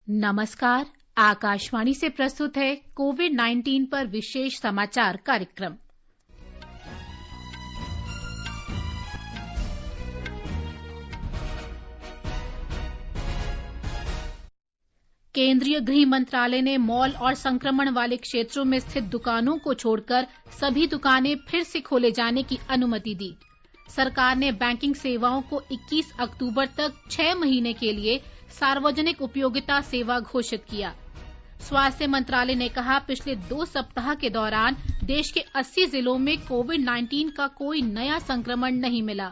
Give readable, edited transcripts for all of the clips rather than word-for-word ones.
नमस्कार। आकाशवाणी से प्रस्तुत है कोविड-19 पर विशेष समाचार कार्यक्रम। केंद्रीय गृह मंत्रालय ने मॉल और संक्रमण वाले क्षेत्रों में स्थित दुकानों को छोड़कर सभी दुकानें फिर से खोले जाने की अनुमति दी। सरकार ने बैंकिंग सेवाओं को 21 अक्टूबर तक 6 महीने के लिए सार्वजनिक उपयोगिता सेवा घोषित किया। स्वास्थ्य मंत्रालय ने कहा, पिछले 2 सप्ताह के दौरान देश के 80 जिलों में कोविड-19 का कोई नया संक्रमण नहीं मिला।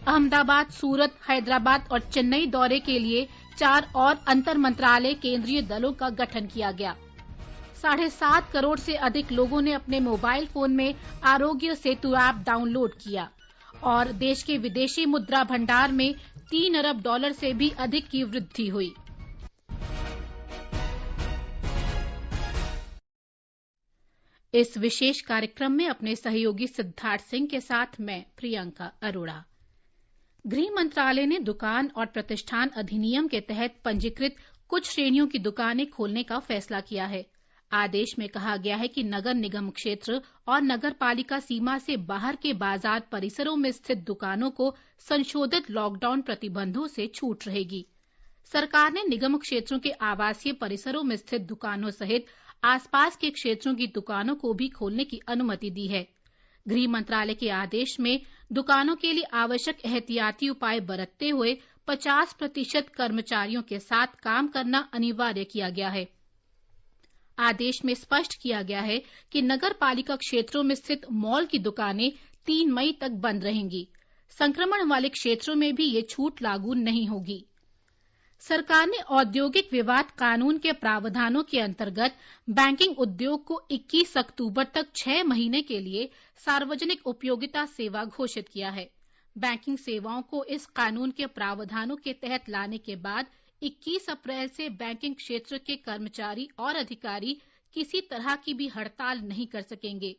अहमदाबाद, सूरत, हैदराबाद और चेन्नई दौरे के लिए 4 और अंतर मंत्रालय केंद्रीय दलों का गठन किया गया। 7.5 करोड़ से अधिक लोगों ने अपने मोबाइल फोन में आरोग्य सेतु ऐप डाउनलोड किया और देश के विदेशी मुद्रा भंडार में $3 अरब से भी अधिक की वृद्धि हुई। इस विशेष कार्यक्रम में अपने सहयोगी सिद्धार्थ सिंह के साथ मैं प्रियंका अरोड़ा। गृह मंत्रालय ने दुकान और प्रतिष्ठान अधिनियम के तहत पंजीकृत कुछ श्रेणियों की दुकानें खोलने का फैसला किया है। आदेश में कहा गया है कि नगर निगम क्षेत्र और नगर पालिका सीमा से बाहर के बाजार परिसरों में स्थित दुकानों को संशोधित लॉकडाउन प्रतिबंधों से छूट रहेगी। सरकार ने निगम क्षेत्रों के आवासीय परिसरों में स्थित दुकानों सहित आसपास के क्षेत्रों की दुकानों को भी खोलने की अनुमति दी है। गृह मंत्रालय के आदेश में दुकानों के लिए आवश्यक एहतियाती उपाय बरतते हुए 50% कर्मचारियों के साथ काम करना अनिवार्य किया गया है। आदेश में स्पष्ट किया गया है कि नगर पालिका क्षेत्रों में स्थित मॉल की दुकानें 3 मई तक बंद रहेंगी। संक्रमण वाले क्षेत्रों में भी ये छूट लागू नहीं होगी। सरकार ने औद्योगिक विवाद कानून के प्रावधानों के अंतर्गत बैंकिंग उद्योग को 21 अक्टूबर तक 6 महीने के लिए सार्वजनिक उपयोगिता सेवा घोषित किया है। बैंकिंग सेवाओं को इस कानून के प्रावधानों के तहत लाने के बाद 21 अप्रैल से बैंकिंग क्षेत्र के कर्मचारी और अधिकारी किसी तरह की भी हड़ताल नहीं कर सकेंगे।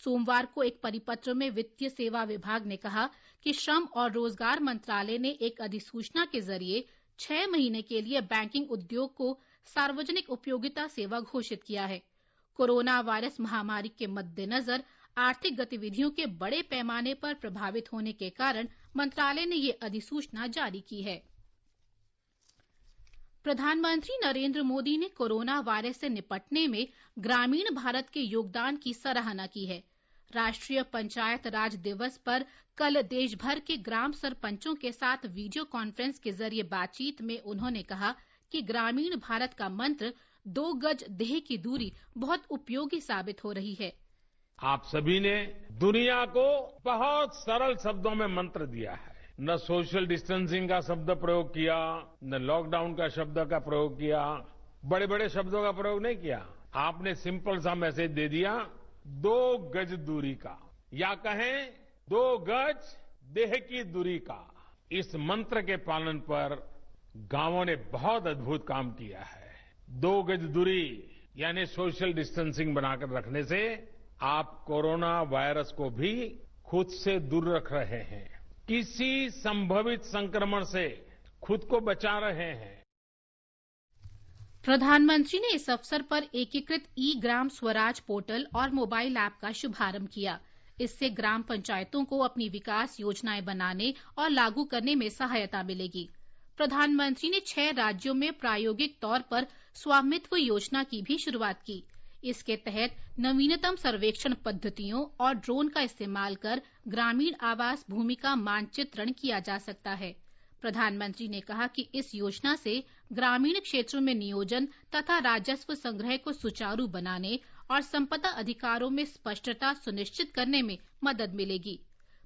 सोमवार को एक परिपत्र में वित्तीय सेवा विभाग ने कहा कि श्रम और रोजगार मंत्रालय ने एक अधिसूचना के जरिए 6 महीने के लिए बैंकिंग उद्योग को सार्वजनिक उपयोगिता सेवा घोषित किया है। कोरोना वायरस महामारी के मद्देनजर आर्थिक गतिविधियों के बड़े पैमाने पर प्रभावित होने के कारण मंत्रालय ने ये अधिसूचना जारी की है। प्रधानमंत्री नरेंद्र मोदी ने कोरोना वायरस से निपटने में ग्रामीण भारत के योगदान की सराहना की है। राष्ट्रीय पंचायत राज दिवस पर कल देश भर के ग्राम सरपंचों के साथ वीडियो कॉन्फ्रेंस के जरिए बातचीत में उन्होंने कहा कि ग्रामीण भारत का मंत्र 2 गज देह की दूरी बहुत उपयोगी साबित हो रही है। आप सभी ने दुनिया को बहुत सरल शब्दों में मंत्र दिया है। न सोशल डिस्टेंसिंग का शब्द प्रयोग किया, न लॉकडाउन का शब्द का प्रयोग किया, बड़े बड़े शब्दों का प्रयोग नहीं किया। आपने सिंपल सा मैसेज दे दिया, 2 गज दूरी का, या कहें 2 गज देह की दूरी का। इस मंत्र के पालन पर गांवों ने बहुत अद्भुत काम किया है। 2 गज दूरी यानी सोशल डिस्टेंसिंग बनाकर रखने से आप कोरोना वायरस को भी खुद से दूर रख रहे हैं, किसी संभावित संक्रमण से खुद को बचा रहे हैं। प्रधानमंत्री ने इस अवसर पर एकीकृत ई-ग्राम स्वराज पोर्टल और मोबाइल ऐप का शुभारंभ किया। इससे ग्राम पंचायतों को अपनी विकास योजनाएं बनाने और लागू करने में सहायता मिलेगी। प्रधानमंत्री ने 6 राज्यों में प्रायोगिक तौर पर स्वामित्व योजना की भी शुरुआत की। इसके तहत नवीनतम सर्वेक्षण पद्धतियों और ड्रोन का इस्तेमाल कर ग्रामीण आवास भूमि का मानचित्रण किया जा सकता है। प्रधानमंत्री ने कहा कि इस योजना से ग्रामीण क्षेत्रों में नियोजन तथा राजस्व संग्रह को सुचारू बनाने और संपदा अधिकारों में स्पष्टता सुनिश्चित करने में मदद मिलेगी।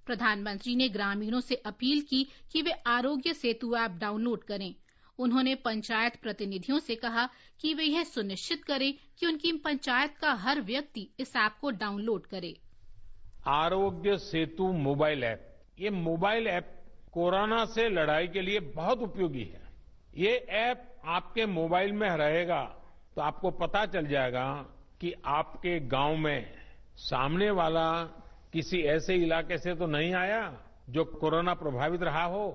प्रधानमंत्री ने ग्रामीणों से अपील की कि वे आरोग्य सेतु ऐप डाउनलोड करें। उन्होंने पंचायत प्रतिनिधियों से कहा कि वे यह सुनिश्चित करें कि उनकी पंचायत का हर व्यक्ति इस ऐप को डाउनलोड करे। आरोग्य सेतु मोबाइल ऐप, ये मोबाइल ऐप कोरोना से लड़ाई के लिए बहुत उपयोगी है। ये ऐप आपके मोबाइल में रहेगा तो आपको पता चल जाएगा कि आपके गांव में सामने वाला किसी ऐसे इलाके से तो नहीं आया जो कोरोना प्रभावित रहा हो।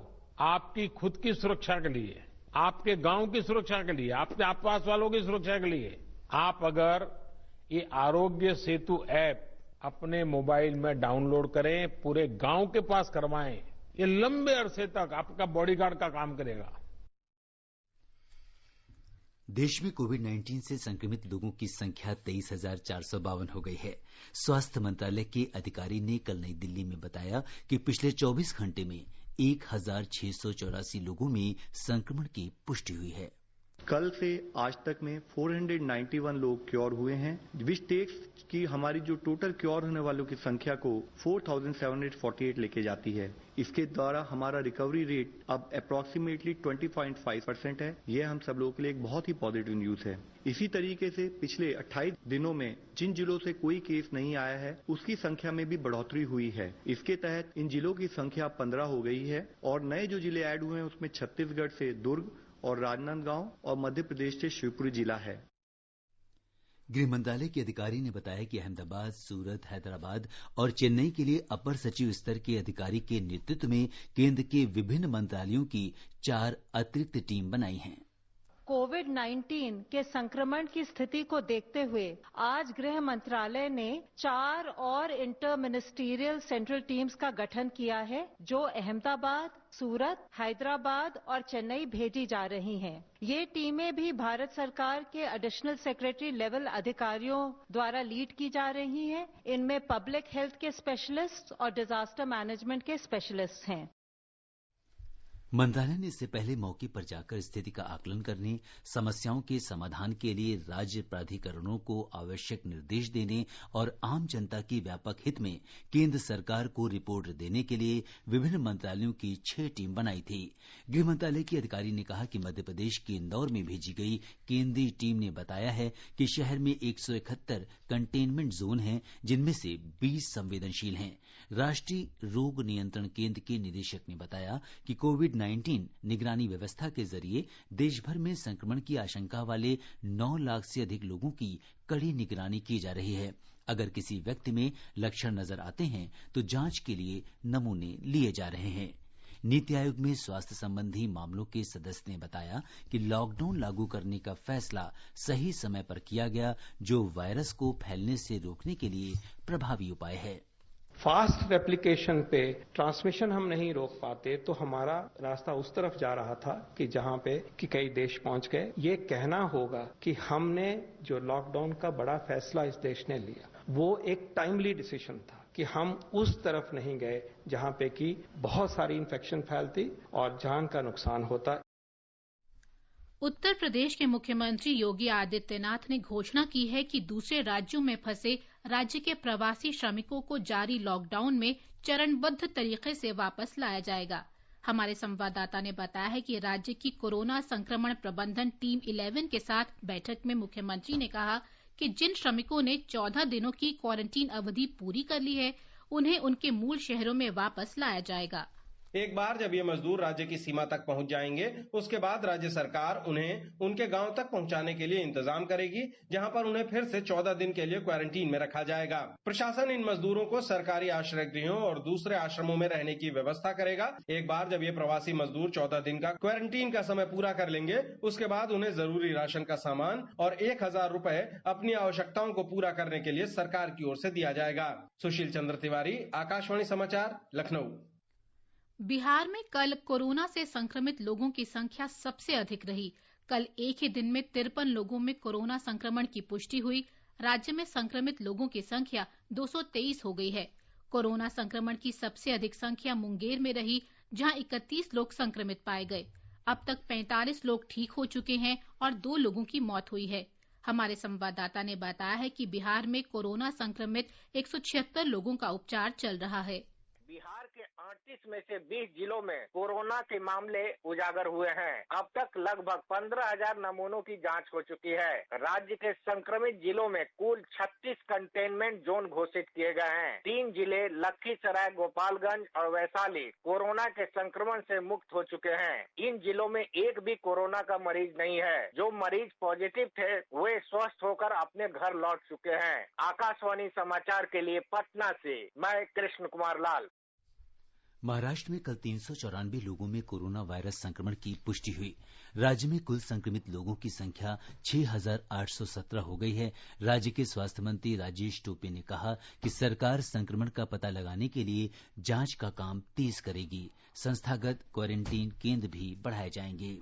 आपकी खुद की सुरक्षा के लिए आपके गांव की सुरक्षा के लिए, आपके आसपास वालों की सुरक्षा के लिए आप अगर ये आरोग्य सेतु ऐप अपने मोबाइल में डाउनलोड करें, पूरे गांव के पास करवाएं, ये लंबे अरसे तक आपका बॉडीगार्ड का काम करेगा। देश में कोविड-19 से संक्रमित लोगों की संख्या 23,452 हो गई है। स्वास्थ्य मंत्रालय के अधिकारी ने कल नई दिल्ली में बताया कि पिछले 24 घंटे में 1,684 लोगों में संक्रमण की पुष्टि हुई है। कल से आज तक में 491 लोग क्योर हुए हैं, विच टेक्स की हमारी जो टोटल क्योर होने वालों की संख्या को 4,748 लेके जाती है। इसके द्वारा हमारा रिकवरी रेट अब अप्रोक्सीमेटली 20.5% है। ये हम सब लोगों के लिए एक बहुत ही पॉजिटिव न्यूज है। इसी तरीके से पिछले 28 दिनों में जिन जिलों से कोई केस नहीं आया है, उसकी संख्या में भी बढ़ोतरी हुई है। इसके तहत इन जिलों की संख्या 15 हो गई है और नए जो जिले ऐड हुए हैं उसमें छत्तीसगढ़ से दुर्ग और राजनांदगांव और मध्य प्रदेश से शिवपुरी जिला है। गृह मंत्रालय के अधिकारी ने बताया कि अहमदाबाद, सूरत, हैदराबाद और चेन्नई के लिए अपर सचिव स्तर के अधिकारी के नेतृत्व में केंद्र के विभिन्न मंत्रालयों की 4 अतिरिक्त टीम बनाई हैं। कोविड-19 के संक्रमण की स्थिति को देखते हुए आज गृह मंत्रालय ने 4 और इंटर मिनिस्टीरियल सेंट्रल टीम्स का गठन किया है, जो अहमदाबाद, सूरत, हैदराबाद और चेन्नई भेजी जा रही हैं। ये टीमें भी भारत सरकार के एडिशनल सेक्रेटरी लेवल अधिकारियों द्वारा लीड की जा रही हैं। इनमें पब्लिक हेल्थ के स्पेशलिस्ट और डिजास्टर मैनेजमेंट के स्पेशलिस्ट हैं। मंत्रालय ने इससे पहले मौके पर जाकर स्थिति का आकलन करने, समस्याओं के समाधान के लिए राज्य प्राधिकरणों को आवश्यक निर्देश देने और आम जनता की व्यापक हित में केंद्र सरकार को रिपोर्ट देने के लिए विभिन्न मंत्रालयों की 6 टीम बनाई थी। गृह मंत्रालय के अधिकारी ने कहा कि मध्य प्रदेश के इंदौर में भेजी गई केंद्रीय टीम ने बताया है कि शहर में 171 कंटेनमेंट जोन हैं, जिनमें से 20 संवेदनशील हैं। राष्ट्रीय रोग नियंत्रण केंद्र के निदेशक ने बताया कि कोविड-19 निगरानी व्यवस्था के जरिए देश भर में संक्रमण की आशंका वाले 9 लाख से अधिक लोगों की कड़ी निगरानी की जा रही है। अगर किसी व्यक्ति में लक्षण नजर आते हैं तो जांच के लिए नमूने लिए जा रहे हैं। नीति आयोग में स्वास्थ्य संबंधी मामलों के सदस्य ने बताया कि लॉकडाउन लागू करने का फैसला सही समय पर किया गया, जो वायरस को फैलने से रोकने के लिए प्रभावी उपाय है। फास्ट रेप्लिकेशन पे ट्रांसमिशन हम नहीं रोक पाते तो हमारा रास्ता उस तरफ जा रहा था कि जहां पे कि कई देश पहुंच गए। ये कहना होगा कि हमने जो लॉकडाउन का बड़ा फैसला इस देश ने लिया वो एक टाइमली डिसीजन था कि हम उस तरफ नहीं गए जहां पे कि बहुत सारी इन्फेक्शन फैलती और जान का नुकसान होता। उत्तर प्रदेश के मुख्यमंत्री योगी आदित्यनाथ ने घोषणा की है कि दूसरे राज्यों में फंसे राज्य के प्रवासी श्रमिकों को जारी लॉकडाउन में चरणबद्ध तरीके से वापस लाया जाएगा। हमारे संवाददाता ने बताया है कि राज्य की कोरोना संक्रमण प्रबंधन टीम 11 के साथ बैठक में मुख्यमंत्री ने कहा कि जिन श्रमिकों ने 14 दिनों की क्वारंटीन अवधि पूरी कर ली है, उन्हें उनके मूल शहरों में वापस लाया जाएगा। एक बार जब ये मजदूर राज्य की सीमा तक पहुंच जाएंगे, उसके बाद राज्य सरकार उन्हें उनके गांव तक पहुंचाने के लिए इंतजाम करेगी, जहां पर उन्हें फिर से 14 दिन के लिए क्वारंटीन में रखा जाएगा। प्रशासन इन मजदूरों को सरकारी आश्रय गृहों और दूसरे आश्रमों में रहने की व्यवस्था करेगा। एक बार जब ये प्रवासी मजदूर 14 दिन का क्वारंटीन का समय पूरा कर लेंगे, उसके बाद उन्हें जरूरी राशन का सामान और 1,000 रुपए अपनी आवश्यकताओं को पूरा करने के लिए सरकार की ओर से दिया जाएगा। सुशील चंद्र तिवारी, आकाशवाणी समाचार, लखनऊ। बिहार में कल कोरोना से संक्रमित लोगों की संख्या सबसे अधिक रही। कल एक ही दिन में 53 लोगों में कोरोना संक्रमण की पुष्टि हुई। राज्य में संक्रमित लोगों की संख्या 223 हो गई है। कोरोना संक्रमण की सबसे अधिक संख्या मुंगेर में रही, जहां 31 लोग संक्रमित पाए गए। अब तक 45 लोग ठीक हो चुके हैं और 2 लोगों की मौत हुई है। हमारे संवाददाता ने बताया है कि बिहार में कोरोना संक्रमित 176 लोगों का उपचार चल रहा है। बिहार के 38 में से 20 जिलों में कोरोना के मामले उजागर हुए हैं। अब तक लगभग 15,000 नमूनों की जांच हो चुकी है। राज्य के संक्रमित जिलों में कुल 36 कंटेनमेंट जोन घोषित किए गए हैं। 3 जिले लखीसराय, गोपालगंज और वैशाली कोरोना के संक्रमण से मुक्त हो चुके हैं। इन जिलों में एक भी कोरोना का मरीज नहीं है। जो मरीज पॉजिटिव थे वे स्वस्थ होकर अपने घर लौट चुके हैं। आकाशवाणी समाचार के लिए पटना से मैं कृष्ण कुमार लाल। महाराष्ट्र में कल 394 लोगों में कोरोना वायरस संक्रमण की पुष्टि हुई। राज्य में कुल संक्रमित लोगों की संख्या 6,817 हो गई है। राज्य के स्वास्थ्य मंत्री राजेश टोपे ने कहा कि सरकार संक्रमण का पता लगाने के लिए जांच का काम तेज करेगी। संस्थागत क्वारंटीन केंद्र भी बढ़ाए जाएंगे।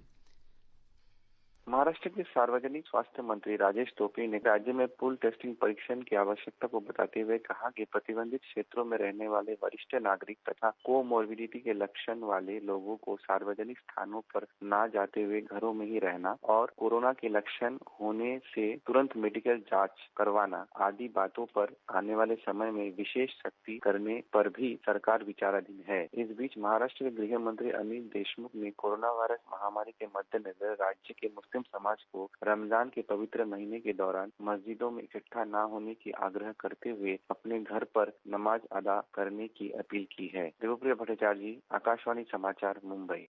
महाराष्ट्र के सार्वजनिक स्वास्थ्य मंत्री राजेश टोपे ने राज्य में पूल टेस्टिंग परीक्षण की आवश्यकता को बताते हुए कहा कि प्रतिबंधित क्षेत्रों में रहने वाले वरिष्ठ नागरिक तथा कोमोर्बिडिटी के लक्षण वाले लोगों को सार्वजनिक स्थानों पर न जाते हुए घरों में ही रहना और कोरोना के लक्षण होने से तुरंत मेडिकल जांच करवाना आदि बातों पर आने वाले समय में विशेष सख्ती करने पर भी सरकार विचाराधीन है। इस बीच महाराष्ट्र के गृह मंत्री अनिल देशमुख ने कोरोना वायरस महामारी के मद्देनजर राज्य के मुस्लिम समाज को रमजान के पवित्र महीने के दौरान मस्जिदों में इकट्ठा न होने की आग्रह करते हुए अपने घर पर नमाज अदा करने की अपील की है। देवप्रिय भट्टाचार्य जी, आकाशवाणी समाचार, मुंबई।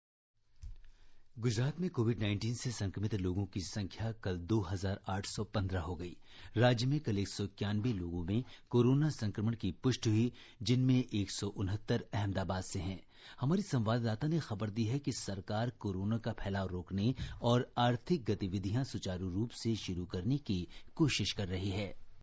गुजरात में कोविड-19 से संक्रमित लोगों की संख्या कल 2,815 हो गई। राज्य में कल 191 लोगों में कोरोना संक्रमण की पुष्टि हुई, जिनमें 169 अहमदाबाद से हैं। हमारी संवाददाता ने खबर दी है कि सरकार कोरोना का फैलाव रोकने और आर्थिक गतिविधियां सुचारू रूप से शुरू करने की कोशिश कर रही है।